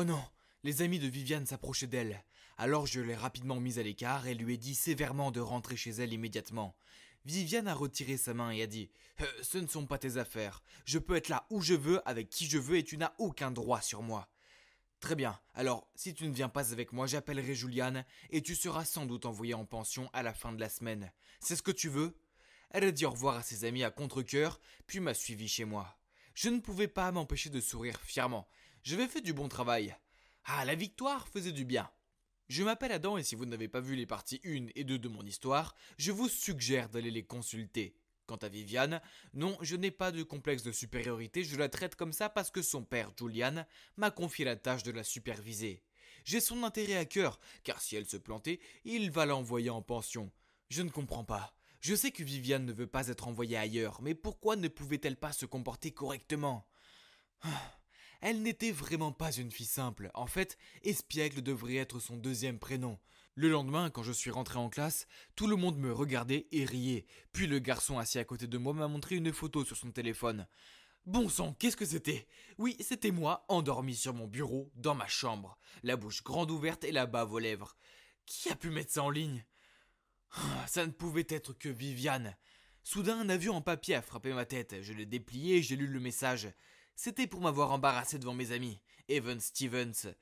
Oh non, les amis de Viviane s'approchaient d'elle. Alors je l'ai rapidement mise à l'écart et lui ai dit sévèrement de rentrer chez elle immédiatement. Viviane a retiré sa main et a dit Ce ne sont pas tes affaires. Je peux être là où je veux, avec qui je veux et tu n'as aucun droit sur moi. Très bien, alors si tu ne viens pas avec moi, j'appellerai Juliane et tu seras sans doute envoyé en pension à la fin de la semaine. C'est ce que tu veux ? Elle a dit au revoir à ses amis à contre-cœur, puis m'a suivi chez moi. Je ne pouvais pas m'empêcher de sourire fièrement. J'avais fait du bon travail. Ah, la victoire faisait du bien. Je m'appelle Adam et si vous n'avez pas vu les parties 1 et 2 de mon histoire, je vous suggère d'aller les consulter. Quant à Viviane, non, je n'ai pas de complexe de supériorité, je la traite comme ça parce que son père, Julian, m'a confié la tâche de la superviser. J'ai son intérêt à cœur, car si elle se plantait, il va l'envoyer en pension. Je ne comprends pas. Je sais que Viviane ne veut pas être envoyée ailleurs, mais pourquoi ne pouvait-elle pas se comporter correctement ? Elle n'était vraiment pas une fille simple. En fait, Espiègle devrait être son deuxième prénom. Le lendemain, quand je suis rentré en classe, tout le monde me regardait et riait. Puis le garçon assis à côté de moi m'a montré une photo sur son téléphone. Bon sang, qu'est-ce que c'était ? Oui, c'était moi, endormi sur mon bureau, dans ma chambre, la bouche grande ouverte et la bave aux lèvres. Qui a pu mettre ça en ligne ? Ça ne pouvait être que Viviane. Soudain, un avion en papier a frappé ma tête. Je l'ai déplié et j'ai lu le message. C'était pour m'avoir embarrassé devant mes amis. Evan Stevens.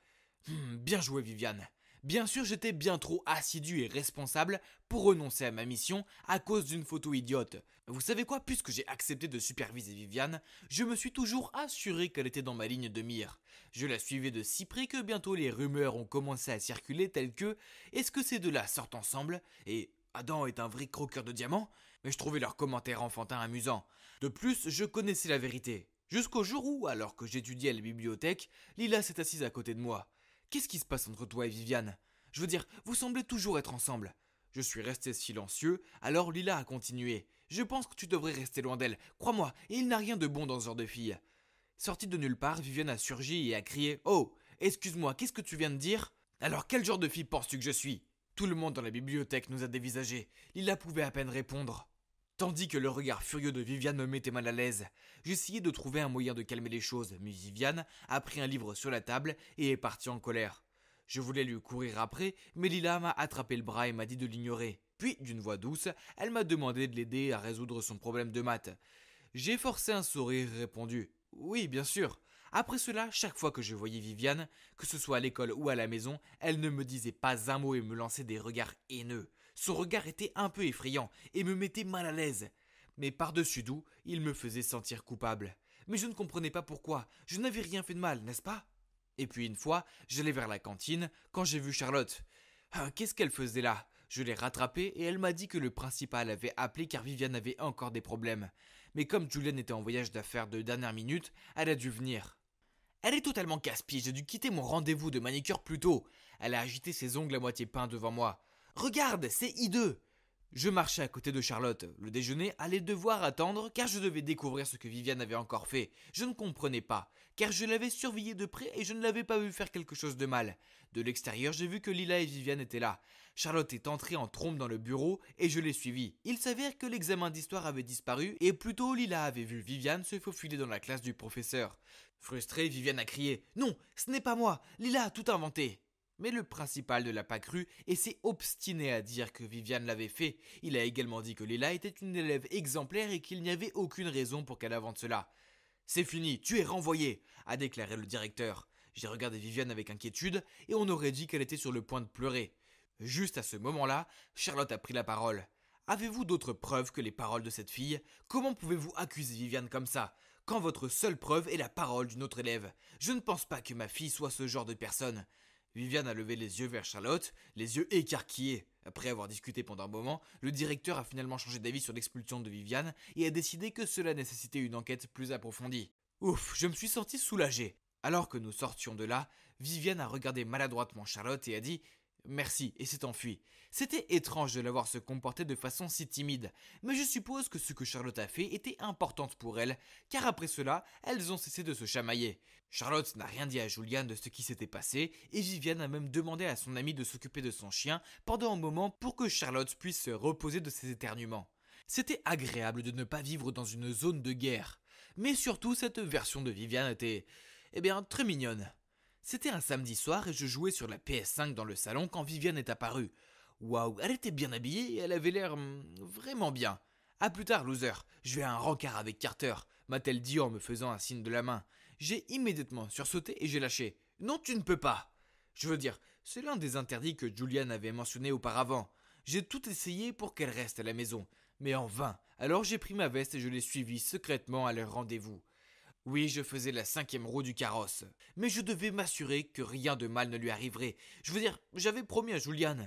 Bien joué, Viviane. Bien sûr, j'étais bien trop assidu et responsable pour renoncer à ma mission à cause d'une photo idiote. Vous savez quoi, puisque j'ai accepté de superviser Viviane, je me suis toujours assuré qu'elle était dans ma ligne de mire. Je la suivais de si près que bientôt les rumeurs ont commencé à circuler telles que « Est-ce que ces deux-là sortent ensemble ?» et Adam est un vrai croqueur de diamants, mais je trouvais leurs commentaires enfantins amusants. De plus, je connaissais la vérité. Jusqu'au jour où, alors que j'étudiais à la bibliothèque, Lila s'est assise à côté de moi. Qu'est-ce qui se passe entre toi et Viviane ? Je veux dire, vous semblez toujours être ensemble. Je suis resté silencieux, alors Lila a continué. Je pense que tu devrais rester loin d'elle. Crois-moi, il n'a rien de bon dans ce genre de fille. Sortie de nulle part, Viviane a surgi et a crié « Oh, excuse-moi, qu'est-ce que tu viens de dire ? Alors quel genre de fille penses-tu que je suis ?» Tout le monde dans la bibliothèque nous a dévisagés. Lila pouvait à peine répondre. Tandis que le regard furieux de Viviane me mettait mal à l'aise. J'essayais de trouver un moyen de calmer les choses, mais Viviane a pris un livre sur la table et est partie en colère. Je voulais lui courir après, mais Lila m'a attrapé le bras et m'a dit de l'ignorer. Puis, d'une voix douce, elle m'a demandé de l'aider à résoudre son problème de maths. J'ai forcé un sourire et répondu « Oui, bien sûr ». Après cela, chaque fois que je voyais Viviane, que ce soit à l'école ou à la maison, elle ne me disait pas un mot et me lançait des regards haineux. Son regard était un peu effrayant et me mettait mal à l'aise. Mais par-dessus tout, il me faisait sentir coupable. Mais je ne comprenais pas pourquoi. Je n'avais rien fait de mal, n'est-ce pas ? Et puis une fois, j'allais vers la cantine quand j'ai vu Charlotte. Qu'est-ce qu'elle faisait là ? Je l'ai rattrapée et elle m'a dit que le principal avait appelé car Viviane avait encore des problèmes. Mais comme Julian était en voyage d'affaires de dernière minute, elle a dû venir. Elle est totalement casse-pied, j'ai dû quitter mon rendez-vous de manicure plus tôt. Elle a agité ses ongles à moitié peints devant moi. Regarde, c'est hideux. Je marchais à côté de Charlotte. Le déjeuner allait devoir attendre car je devais découvrir ce que Viviane avait encore fait. Je ne comprenais pas, car je l'avais surveillée de près et je ne l'avais pas vu faire quelque chose de mal. De l'extérieur, j'ai vu que Lila et Viviane étaient là. Charlotte est entrée en trompe dans le bureau et je l'ai suivie. Il s'avère que l'examen d'histoire avait disparu et plutôt Lila avait vu Viviane se faufiler dans la classe du professeur. Frustrée, Viviane a crié « Non, ce n'est pas moi, Lila a tout inventé !» Mais le principal ne l'a pas cru et s'est obstiné à dire que Viviane l'avait fait. Il a également dit que Léla était une élève exemplaire et qu'il n'y avait aucune raison pour qu'elle invente cela. C'est fini, tu es renvoyé, a déclaré le directeur. J'ai regardé Viviane avec inquiétude et on aurait dit qu'elle était sur le point de pleurer. Juste à ce moment-là, Charlotte a pris la parole. Avez-vous d'autres preuves que les paroles de cette fille ? Comment pouvez-vous accuser Viviane comme ça, quand votre seule preuve est la parole d'une autre élève ? Je ne pense pas que ma fille soit ce genre de personne. Viviane a levé les yeux vers Charlotte, les yeux écarquillés. Après avoir discuté pendant un moment, le directeur a finalement changé d'avis sur l'expulsion de Viviane et a décidé que cela nécessitait une enquête plus approfondie. Ouf, je me suis senti soulagé. Alors que nous sortions de là, Viviane a regardé maladroitement Charlotte et a dit « Merci » et s'est enfuie. C'était étrange de la voir se comporter de façon si timide, mais je suppose que ce que Charlotte a fait était importante pour elle, car après cela, elles ont cessé de se chamailler. Charlotte n'a rien dit à Julian de ce qui s'était passé, et Viviane a même demandé à son amie de s'occuper de son chien pendant un moment pour que Charlotte puisse se reposer de ses éternuements. C'était agréable de ne pas vivre dans une zone de guerre, mais surtout cette version de Viviane était, très mignonne. C'était un samedi soir et je jouais sur la PS5 dans le salon quand Viviane est apparue. Waouh, elle était bien habillée et elle avait l'air vraiment bien. À plus tard, loser, je vais à un rencard avec Carter, m'a-t-elle dit en me faisant un signe de la main. J'ai immédiatement sursauté et j'ai lâché. Non, tu ne peux pas. Je veux dire, c'est l'un des interdits que Julian avait mentionné auparavant. J'ai tout essayé pour qu'elle reste à la maison, mais en vain. Alors j'ai pris ma veste et je l'ai suivie secrètement à leur rendez-vous. Oui, je faisais la 5e roue du carrosse, mais je devais m'assurer que rien de mal ne lui arriverait. Je veux dire, j'avais promis à Julian.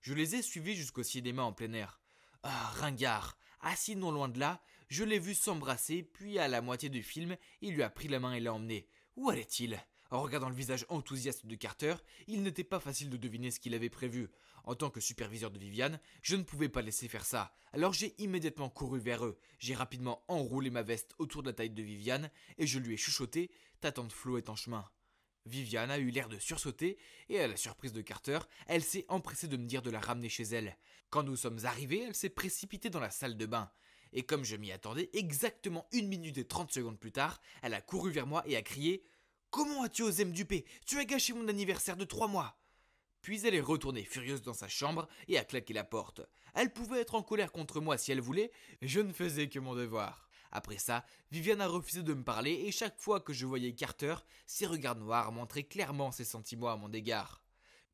Je les ai suivis jusqu'au cinéma en plein air. Ah, ringard, assis non loin de là, je l'ai vu s'embrasser, puis à la moitié du film, il lui a pris la main et l'a emmené. Où allait-il? En regardant le visage enthousiaste de Carter, il n'était pas facile de deviner ce qu'il avait prévu. En tant que superviseur de Viviane, je ne pouvais pas laisser faire ça. Alors j'ai immédiatement couru vers eux. J'ai rapidement enroulé ma veste autour de la taille de Viviane et je lui ai chuchoté « Ta tante Flo est en chemin ». Viviane a eu l'air de sursauter et à la surprise de Carter, elle s'est empressée de me dire de la ramener chez elle. Quand nous sommes arrivés, elle s'est précipitée dans la salle de bain. Et comme je m'y attendais, exactement 1 minute et 30 secondes plus tard, elle a couru vers moi et a crié « Comment as-tu osé me duper? Tu as gâché mon anniversaire de 3 mois !» Puis elle est retournée furieuse dans sa chambre et a claqué la porte. Elle pouvait être en colère contre moi si elle voulait, je ne faisais que mon devoir. Après ça, Viviane a refusé de me parler et chaque fois que je voyais Carter, ses regards noirs montraient clairement ses sentiments à mon égard.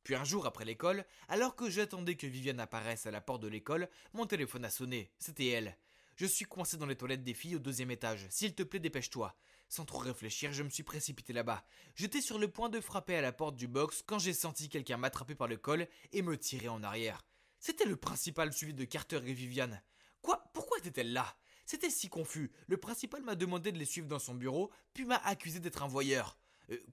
Puis un jour après l'école, alors que j'attendais que Viviane apparaisse à la porte de l'école, mon téléphone a sonné, c'était elle. Je suis coincé dans les toilettes des filles au 2e étage, s'il te plaît dépêche-toi. Sans trop réfléchir, je me suis précipité là-bas. J'étais sur le point de frapper à la porte du box quand j'ai senti quelqu'un m'attraper par le col et me tirer en arrière. C'était le principal suivi de Carter et Viviane. Quoi? Pourquoi était-elle là? C'était si confus. Le principal m'a demandé de les suivre dans son bureau, puis m'a accusé d'être un voyeur.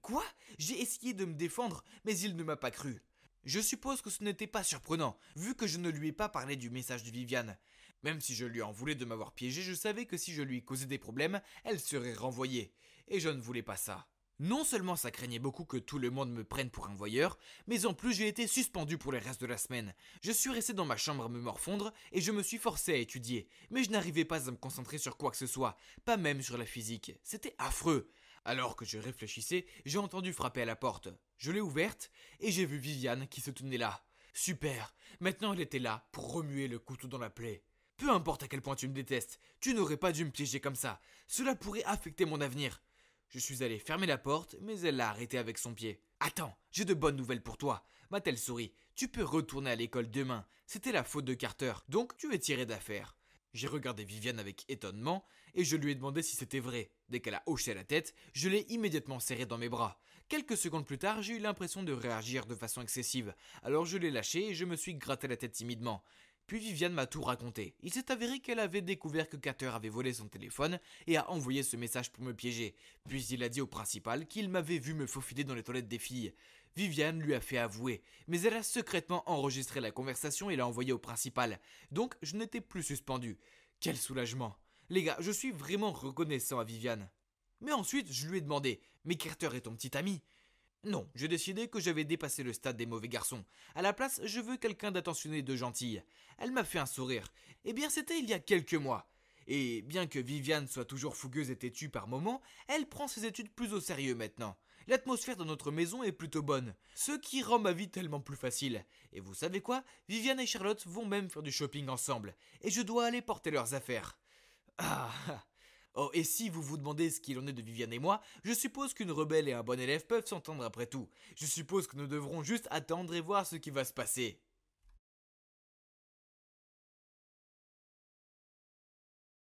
Quoi? J'ai essayé de me défendre, mais il ne m'a pas cru. Je suppose que ce n'était pas surprenant, vu que je ne lui ai pas parlé du message de Viviane. Même si je lui en voulais de m'avoir piégé, je savais que si je lui causais des problèmes, elle serait renvoyée. Et je ne voulais pas ça. Non seulement ça craignait beaucoup que tout le monde me prenne pour un voyeur, mais en plus j'ai été suspendu pour le reste de la semaine. Je suis resté dans ma chambre à me morfondre et je me suis forcé à étudier. Mais je n'arrivais pas à me concentrer sur quoi que ce soit, pas même sur la physique. C'était affreux. Alors que je réfléchissais, j'ai entendu frapper à la porte. Je l'ai ouverte et j'ai vu Viviane qui se tenait là. Super, maintenant elle était là pour remuer le couteau dans la plaie. Peu importe à quel point tu me détestes, tu n'aurais pas dû me piéger comme ça. Cela pourrait affecter mon avenir. Je suis allé fermer la porte, mais elle l'a arrêtée avec son pied. Attends, j'ai de bonnes nouvelles pour toi, m'a-t-elle souri. Tu peux retourner à l'école demain. C'était la faute de Carter, donc tu es tiré d'affaire. J'ai regardé Viviane avec étonnement et je lui ai demandé si c'était vrai. Dès qu'elle a hoché la tête, je l'ai immédiatement serrée dans mes bras. Quelques secondes plus tard, j'ai eu l'impression de réagir de façon excessive. Alors je l'ai lâchée et je me suis gratté la tête timidement. Puis Viviane m'a tout raconté. Il s'est avéré qu'elle avait découvert que Carter avait volé son téléphone et a envoyé ce message pour me piéger. Puis il a dit au principal qu'il m'avait vu me faufiler dans les toilettes des filles. Viviane lui a fait avouer, mais elle a secrètement enregistré la conversation et l'a envoyée au principal. Donc je n'étais plus suspendu. Quel soulagement. Les gars, je suis vraiment reconnaissant à Viviane. Mais ensuite, je lui ai demandé, mais Carter est ton petit ami? Non, j'ai décidé que j'avais dépassé le stade des mauvais garçons. À la place, je veux quelqu'un d'attentionné et de gentil. Elle m'a fait un sourire. Eh bien, c'était il y a quelques mois. Et bien que Viviane soit toujours fougueuse et têtue par moments, elle prend ses études plus au sérieux maintenant. L'atmosphère dans notre maison est plutôt bonne, ce qui rend ma vie tellement plus facile. Et vous savez quoi? Viviane et Charlotte vont même faire du shopping ensemble. Et je dois aller porter leurs affaires. Ah. Oh, et si vous vous demandez ce qu'il en est de Viviane et moi, je suppose qu'une rebelle et un bon élève peuvent s'entendre après tout. Je suppose que nous devrons juste attendre et voir ce qui va se passer.